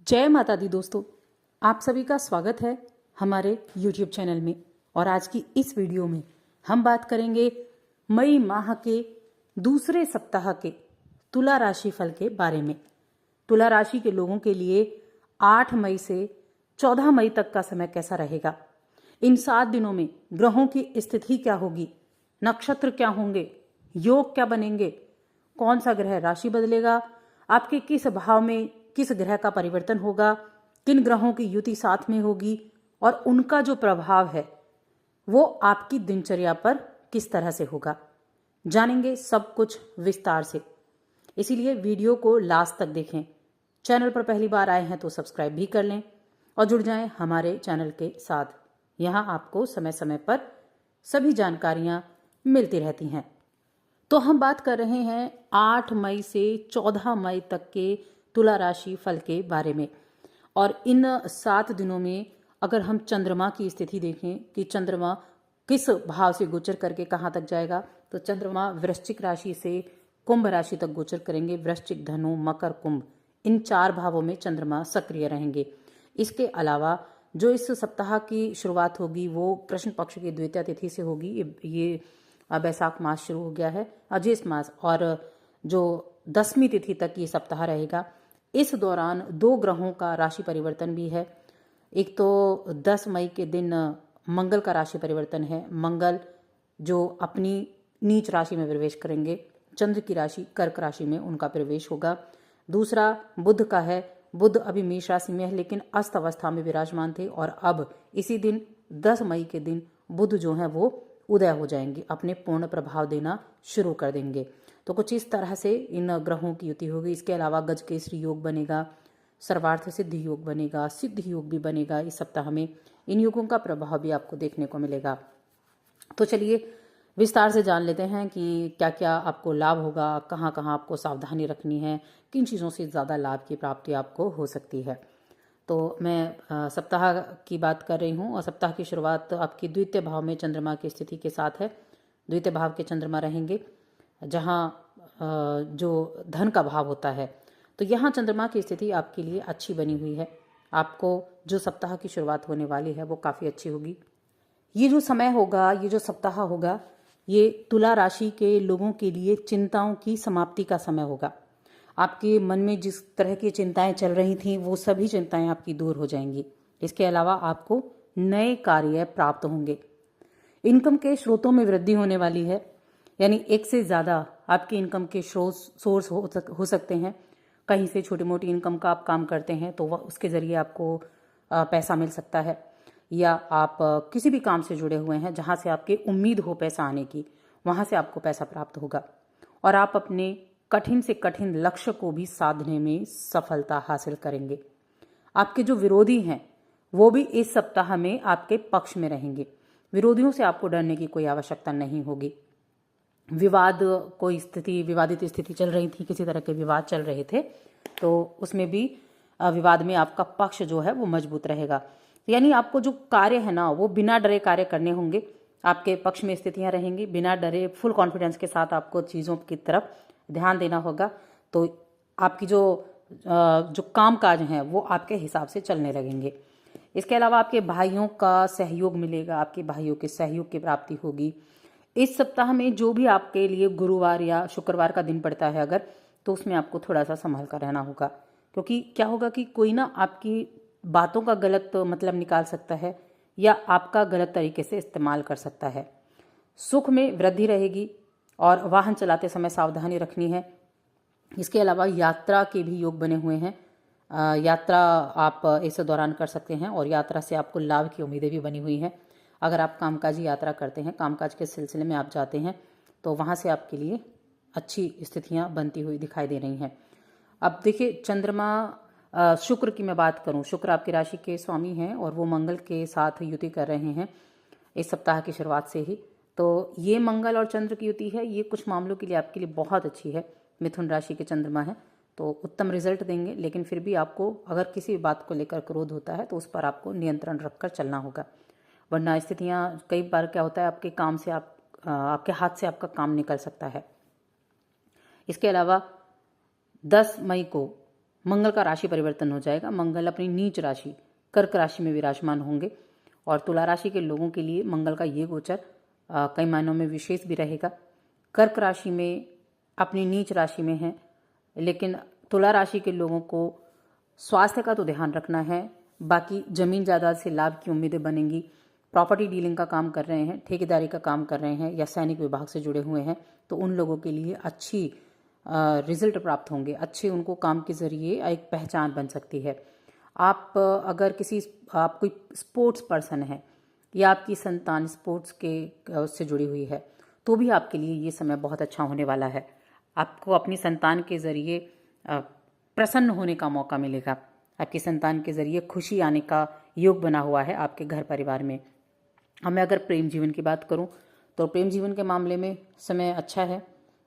जय माता दी दोस्तों, आप सभी का स्वागत है हमारे YouTube चैनल में। और आज की इस वीडियो में हम बात करेंगे मई माह के दूसरे सप्ताह के तुला राशि फल के बारे में। तुला राशि के लोगों के लिए 8 मई से 14 मई तक का समय कैसा रहेगा, इन 7 दिनों में ग्रहों की स्थिति क्या होगी, नक्षत्र क्या होंगे, योग क्या बनेंगे, कौन सा ग्रह राशि बदलेगा, आपके किस भाव में किस ग्रह का परिवर्तन होगा, किन ग्रहों की युति साथ में होगी और उनका जो प्रभाव है वो आपकी दिनचर्या पर किस तरह से होगा, जानेंगे सब कुछ विस्तार से। इसीलिए वीडियो को लास्ट तक देखें। चैनल पर पहली बार आए हैं तो सब्सक्राइब भी कर लें और जुड़ जाएं हमारे चैनल के साथ। यहाँ आपको समय समय पर सभी जानकारियां मिलती रहती हैं। तो हम बात कर रहे हैं 8 मई से 14 मई तक के तुला राशि फल के बारे में। और इन 7 दिनों में अगर हम चंद्रमा की स्थिति देखें कि चंद्रमा किस भाव से गोचर करके कहाँ तक जाएगा, तो चंद्रमा वृश्चिक राशि से कुंभ राशि तक गोचर करेंगे। वृश्चिक, धनु, मकर, कुंभ, इन 4 भावों में चंद्रमा सक्रिय रहेंगे। इसके अलावा जो इस सप्ताह की शुरुआत होगी वो कृष्ण पक्ष की द्वितीया तिथि से होगी। ये बैसाख मास शुरू हो गया है, ज्येष्ठ मास, और जो 10वीं तिथि तक ये सप्ताह रहेगा। इस दौरान 2 ग्रहों का राशि परिवर्तन भी है। एक तो 10 मई के दिन मंगल का राशि परिवर्तन है। मंगल जो अपनी नीच राशि में प्रवेश करेंगे, चंद्र की राशि कर्क राशि में उनका प्रवेश होगा। दूसरा बुध का है। बुध अभी मेष राशि में है लेकिन अस्त अवस्था में विराजमान थे और अब इसी दिन 10 मई के दिन बुध जो है वो उदय हो जाएंगे, अपने पूर्ण प्रभाव देना शुरू कर देंगे। तो कुछ इस तरह से इन ग्रहों की युति होगी। इसके अलावा गजकेसरी योग बनेगा, सर्वार्थ सिद्धि योग बनेगा, सिद्धि योग भी बनेगा इस सप्ताह में। इन योगों का प्रभाव भी आपको देखने को मिलेगा। तो चलिए विस्तार से जान लेते हैं कि क्या क्या आपको लाभ होगा, कहाँ कहाँ आपको सावधानी रखनी है, किन चीज़ों से ज़्यादा लाभ की प्राप्ति आपको हो सकती है। तो मैं सप्ताह की बात कर रही हूँ और सप्ताह की शुरुआत आपकी द्वितीय भाव में चंद्रमा की स्थिति के साथ है। द्वितीय भाव के चंद्रमा रहेंगे जहाँ जो धन का भाव होता है। तो यहाँ चंद्रमा की स्थिति आपके लिए अच्छी बनी हुई है। आपको जो सप्ताह की शुरुआत होने वाली है वो काफ़ी अच्छी होगी। ये जो समय होगा, ये जो सप्ताह होगा, ये तुला राशि के लोगों के लिए चिंताओं की समाप्ति का समय होगा। आपके मन में जिस तरह की चिंताएं चल रही थीं वो सभी चिंताएं आपकी दूर हो जाएंगी। इसके अलावा आपको नए कार्य प्राप्त होंगे। इनकम के स्रोतों में वृद्धि होने वाली है, यानी एक से ज़्यादा आपके इनकम के सोर्स हो सकते हैं। कहीं से छोटी मोटी इनकम का आप काम करते हैं तो वह उसके ज़रिए आपको पैसा मिल सकता है, या आप किसी भी काम से जुड़े हुए हैं जहां से आपकी उम्मीद हो पैसा आने की, वहां से आपको पैसा प्राप्त होगा और आप अपने कठिन से कठिन लक्ष्य को भी साधने में सफलता हासिल करेंगे। आपके जो विरोधी हैं वो भी इस सप्ताह में आपके पक्ष में रहेंगे। विरोधियों से आपको डरने की कोई आवश्यकता नहीं होगी। विवादित स्थिति चल रही थी, किसी तरह के विवाद चल रहे थे, तो उसमें भी विवाद में आपका पक्ष जो है वो मजबूत रहेगा। यानी आपको जो कार्य है ना वो बिना डरे कार्य करने होंगे। आपके पक्ष में स्थितियां रहेंगी, बिना डरे फुल कॉन्फिडेंस के साथ आपको चीज़ों की तरफ ध्यान देना होगा। तो आपकी जो काम काज हैं वो आपके हिसाब से चलने लगेंगे। इसके अलावा आपके भाइयों का सहयोग मिलेगा, आपके भाइयों के सहयोग की प्राप्ति होगी। इस सप्ताह में जो भी आपके लिए गुरुवार या शुक्रवार का दिन पड़ता है अगर, तो उसमें आपको थोड़ा सा संभल कर रहना होगा, क्योंकि क्या होगा कि कोई ना आपकी बातों का गलत मतलब निकाल सकता है या आपका गलत तरीके से इस्तेमाल कर सकता है। सुख में वृद्धि रहेगी और वाहन चलाते समय सावधानी रखनी है। इसके अलावा यात्रा के भी योग बने हुए हैं। यात्रा आप इस दौरान कर सकते हैं और यात्रा से आपको लाभ की उम्मीदें भी बनी हुई हैं। अगर आप कामकाजी यात्रा करते हैं, कामकाज के सिलसिले में आप जाते हैं, तो वहाँ से आपके लिए अच्छी स्थितियाँ बनती हुई दिखाई दे रही हैं। अब देखिए चंद्रमा, शुक्र की मैं बात करूं, शुक्र आपकी राशि के स्वामी हैं और वो मंगल के साथ युति कर रहे हैं इस सप्ताह की शुरुआत से ही। तो ये मंगल और चंद्र की युति है, ये कुछ मामलों के लिए आपके लिए बहुत अच्छी है। मिथुन राशि के चंद्रमा है तो उत्तम रिजल्ट देंगे, लेकिन फिर भी आपको अगर किसी बात को लेकर क्रोध होता है तो उस पर आपको नियंत्रण रखकर चलना होगा, वरना स्थितियाँ कई बार क्या होता है आपके काम से आपके हाथ से आपका काम निकल सकता है। इसके अलावा 10 मई को मंगल का राशि परिवर्तन हो जाएगा। मंगल अपनी नीच राशि कर्क राशि में विराजमान होंगे और तुला राशि के लोगों के लिए मंगल का ये गोचर कई मायनों में विशेष भी रहेगा। कर्क राशि में अपनी नीच राशि में है, लेकिन तुला राशि के लोगों को स्वास्थ्य का तो ध्यान रखना है। बाकी जमीन जायदाद से लाभ की उम्मीदें बनेंगी। प्रॉपर्टी डीलिंग का काम कर रहे हैं, ठेकेदारी का काम कर रहे हैं या सैनिक विभाग से जुड़े हुए हैं तो उन लोगों के लिए अच्छी रिजल्ट प्राप्त होंगे। अच्छे उनको काम के जरिए एक पहचान बन सकती है। आप अगर आप कोई स्पोर्ट्स पर्सन है या आपकी संतान स्पोर्ट्स के उससे जुड़ी हुई है तो भी आपके लिए ये समय बहुत अच्छा होने वाला है। आपको अपनी संतान के जरिए प्रसन्न होने का मौका मिलेगा। आपकी संतान के जरिए खुशी आने का योग बना हुआ है आपके घर परिवार में। अब मैं अगर प्रेम जीवन की बात करूं तो प्रेम जीवन के मामले में समय अच्छा है,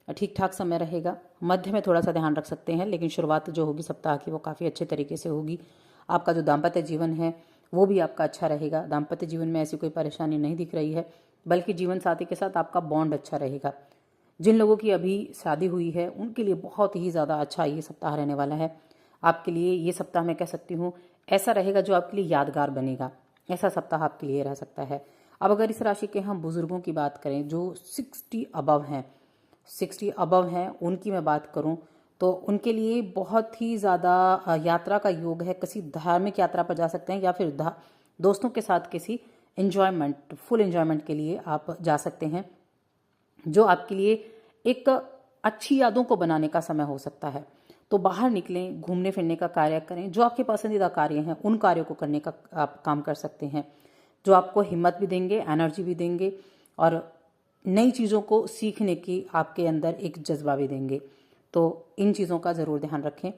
ठीक ठाक समय रहेगा। मध्य में थोड़ा सा ध्यान रख सकते हैं, लेकिन शुरुआत जो होगी सप्ताह की वो काफ़ी अच्छे तरीके से होगी। आपका जो दाम्पत्य जीवन है वो भी आपका अच्छा रहेगा। दाम्पत्य जीवन में ऐसी कोई परेशानी नहीं दिख रही है, बल्कि जीवन साथी के साथ आपका बॉन्ड अच्छा रहेगा। जिन लोगों की अभी शादी हुई है उनके लिए बहुत ही ज़्यादा अच्छा ये सप्ताह रहने वाला है। आपके लिए ये सप्ताह मैं कह सकती हूँ ऐसा रहेगा जो आपके लिए यादगार बनेगा। ऐसा सप्ताह आपके लिए रह सकता है। अब अगर इस राशि के हम बुजुर्गों की बात करें जो 60 अबव हैं उनकी मैं बात करूं तो उनके लिए बहुत ही ज़्यादा यात्रा का योग है। किसी धार्मिक यात्रा पर जा सकते हैं या फिर दोस्तों के साथ किसी फुल एंजॉयमेंट के लिए आप जा सकते हैं, जो आपके लिए एक अच्छी यादों को बनाने का समय हो सकता है। तो बाहर निकलें, घूमने फिरने का कार्य करें। जो आपके पसंदीदा कार्य हैं उन कार्यों को करने का आप काम कर सकते हैं, जो आपको हिम्मत भी देंगे, एनर्जी भी देंगे और नई चीज़ों को सीखने की आपके अंदर एक जज्बा भी देंगे। तो इन चीज़ों का ज़रूर ध्यान रखें।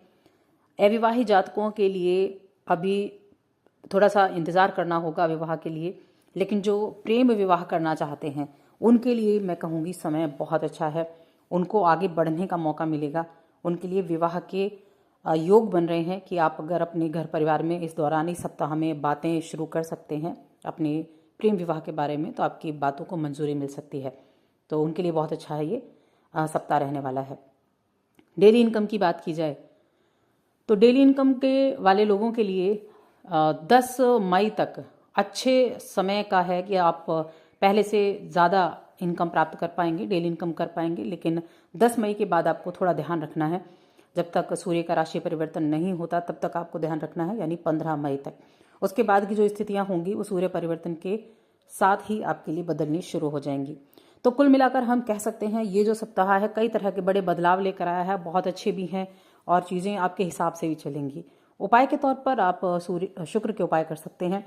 अविवाहित जातकों के लिए अभी थोड़ा सा इंतज़ार करना होगा विवाह के लिए, लेकिन जो प्रेम विवाह करना चाहते हैं उनके लिए मैं कहूँगी समय बहुत अच्छा है। उनको आगे बढ़ने का मौका मिलेगा। उनके लिए विवाह के योग बन रहे हैं कि आप अगर अपने घर परिवार में इस दौरान इस सप्ताह में बातें शुरू कर सकते हैं अपने प्रेम विवाह के बारे में, तो आपकी बातों को मंजूरी मिल सकती है। तो उनके लिए बहुत अच्छा है ये सप्ताह रहने वाला है। डेली इनकम की बात की जाए तो डेली इनकम के वाले लोगों के लिए 10 मई तक अच्छे समय का है कि आप पहले से ज़्यादा इनकम प्राप्त कर पाएंगे, डेली इनकम कर पाएंगे। लेकिन 10 मई के बाद आपको थोड़ा ध्यान रखना है। जब तक सूर्य का राशि परिवर्तन नहीं होता तब तक आपको ध्यान रखना है, यानी 15 मई तक। उसके बाद की जो स्थितियां होंगी वो सूर्य परिवर्तन के साथ ही आपके लिए बदलनी शुरू हो जाएंगी। तो कुल मिलाकर हम कह सकते हैं ये जो सप्ताह है कई तरह के बड़े बदलाव लेकर आया है। बहुत अच्छे भी हैं और चीज़ें आपके हिसाब से भी चलेंगी। उपाय के तौर पर आप शुक्र के उपाय कर सकते हैं।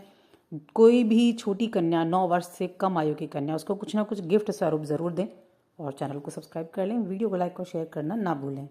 कोई भी छोटी कन्या, 9 वर्ष से कम आयु की कन्या, उसको कुछ ना कुछ गिफ्ट स्वरूप ज़रूर दें और चैनल को सब्सक्राइब कर लें। वीडियो को लाइक और शेयर करना ना भूलें।